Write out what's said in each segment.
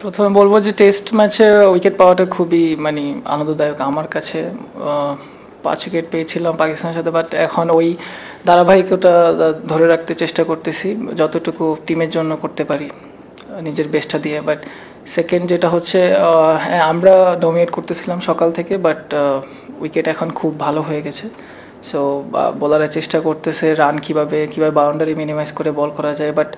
প্রথমে বলবো যে টেস্ট ম্যাচে উইকেট পাওয়াটা খুবই মানে আনন্দদায়ক আমার কাছে। 5 উইকেট পেয়েছিলাম পাকিস্তানের সাথে, বাট এখন ওই ধারাবাহিকতা ধরে রাখতে চেষ্টা করতেছি যতটুকু টিমের জন্য করতে পারি নিজের বেস্টটা দিয়ে। বাট সেকেন্ড যেটা হচ্ছে, হ্যাঁ আমরা ডমিনেট করতেছিলাম সকাল থেকে, বাট উইকেট এখন খুব ভালো হয়ে গেছে। সো বোলাররা চেষ্টা করতেছে রান কীভাবে বাউন্ডারি মিনিমাইজ করে বল করা যায়। বাট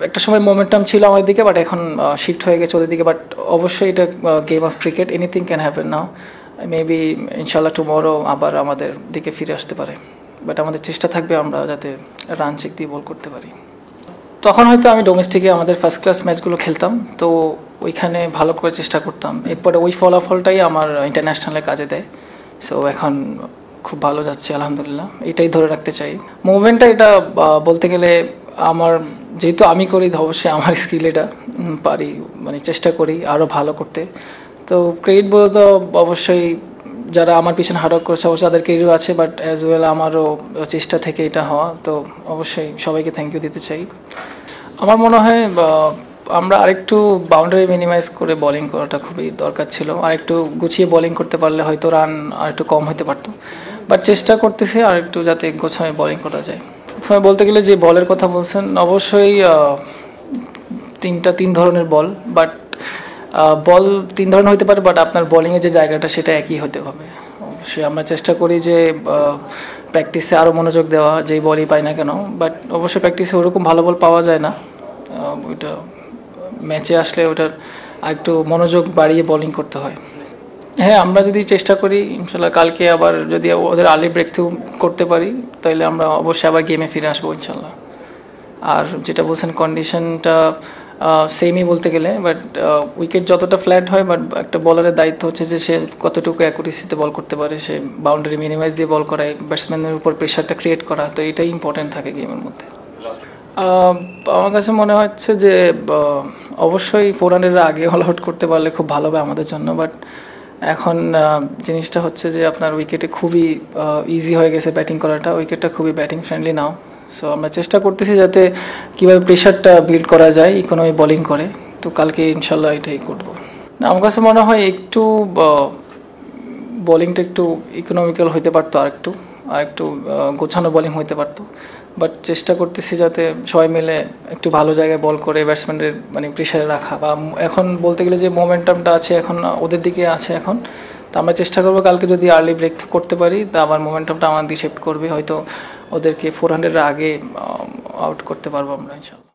একটা সময় মোমেন্টাম ছিল আমার দিকে, বাট এখন শিফট হয়ে গেছে ওদের দিকে। বাট অবশ্যই এটা game of cricket, anything can happen now. Maybe ইনশাল্লাহ টুমরো আবার আমাদের দিকে ফিরে আসতে পারে, বাট আমাদের চেষ্টা থাকবে আমরা যাতে রান চেক দিয়ে বল করতে পারি। তখন হয়তো আমি ডোমেস্টিকে আমাদের ফার্স্ট ক্লাস ম্যাচগুলো খেলতাম, তো ওইখানে ভালো করে চেষ্টা করতাম। এরপরে ওই ফলাফলটাই আমার ইন্টারন্যাশনালে কাজে দেয়। সো এখন খুব ভালো যাচ্ছে আলহামদুলিল্লাহ, এটাই ধরে রাখতে চাই। মুভমেন্টটা এটা বলতে গেলে আমার, যেহেতু আমি করি অবশ্যই আমার স্কিল এটা পারি, মানে চেষ্টা করি আরও ভালো করতে। তো ক্রেডিট বলে তো অবশ্যই যারা আমার পিছনে হার্ডওয়ার্ক করছে অবশ্যই তাদের ক্রেডিটও আছে, বাট অ্যাজ ওয়েল আমারও চেষ্টা থেকে এটা হওয়া, তো অবশ্যই সবাইকে থ্যাংক ইউ দিতে চাই। আমার মনে হয় আমরা আরেকটু বাউন্ডারি মিনিমাইজ করে বোলিং করাটা খুবই দরকার ছিল। আরেকটু গুছিয়ে বোলিং করতে পারলে হয়তো রান আরেকটু কম হতে পারতো, বাট চেষ্টা করতেছি আরেকটু যাতে গোছায় বোলিং করা যায়। প্রথমে বলতে গেলে যে বলের কথা বলছেন, অবশ্যই তিন ধরনের বল, বাট বল 3 ধরনের হতে পারে, বাট আপনার বোলিংয়ের যে জায়গাটা সেটা একই হতে হবে। অবশ্যই আমরা চেষ্টা করি যে প্র্যাকটিসে আরও মনোযোগ দেওয়া, যেই বলই পাই না কেন। বাট অবশ্যই প্র্যাকটিসে ওরকম ভালো বল পাওয়া যায় না, ওইটা ম্যাচে আসলে ওটার একটু মনোযোগ বাড়িয়ে বোলিং করতে হয়। হ্যাঁ, আমরা যদি চেষ্টা করি ইনশাল্লাহ কালকে আবার যদি ওদের আর্লি ব্রেক থ্রু করতে পারি, তাহলে আমরা অবশ্যই আবার গেমে ফিরে আসবো ইনশাল্লাহ। আর যেটা বলছেন কন্ডিশনটা সেমই বলতে গেলে, বাট উইকেট যতটা ফ্ল্যাট হয়, বাট একটা বলারের দায়িত্ব হচ্ছে যে সে কতটুকু অ্যাকুরেসিতে বল করতে পারে, সে বাউন্ডারি মিনিমাইজ দিয়ে বল করায়, ব্যাটসম্যানের উপর প্রেশারটা ক্রিয়েট করা, তো এটাই ইম্পর্টেন্ট থাকে গেমের মধ্যে। আমার কাছে মনে হচ্ছে যে অবশ্যই 400-এর আগে অল আউট করতে পারলে খুব ভালো হবে আমাদের জন্য। বাট এখন জিনিসটা হচ্ছে যে আপনার উইকেটে খুবই ইজি হয়ে গেছে ব্যাটিং করাটা, উইকেটটা খুবই ব্যাটিং ফ্রেন্ডলি নাও। সো আমরা চেষ্টা করতেছি যাতে কীভাবে প্রেশারটা বিল্ড করা যায় ইকোনমি বোলিং করে, তো কালকে ইনশাল্লাহ এটাই করবো। আমার কাছে মনে হয় একটু বোলিংটা একটু ইকোনমিক্যাল হইতে পারতো, আর একটু গোছানো বোলিং হইতে পারতো। বাট চেষ্টা করতেছি যাতে সবাই মিলে একটু ভালো জায়গায় বল করে ব্যাটসম্যানদের মানে প্রেশারে রাখা, বা এখন বলতে গেলে যে মোমেন্টামটা আছে এখন ওদের দিকে আছে এখন, তো আমরা চেষ্টা করবো কালকে যদি আর্লি ব্রেক করতে পারি, তা আবার মোমেন্টামটা আমার দিকে শিফট করবে, হয়তো ওদেরকে 400-এর আগে আউট করতে পারবো আমরা ইনশাল্লাহ।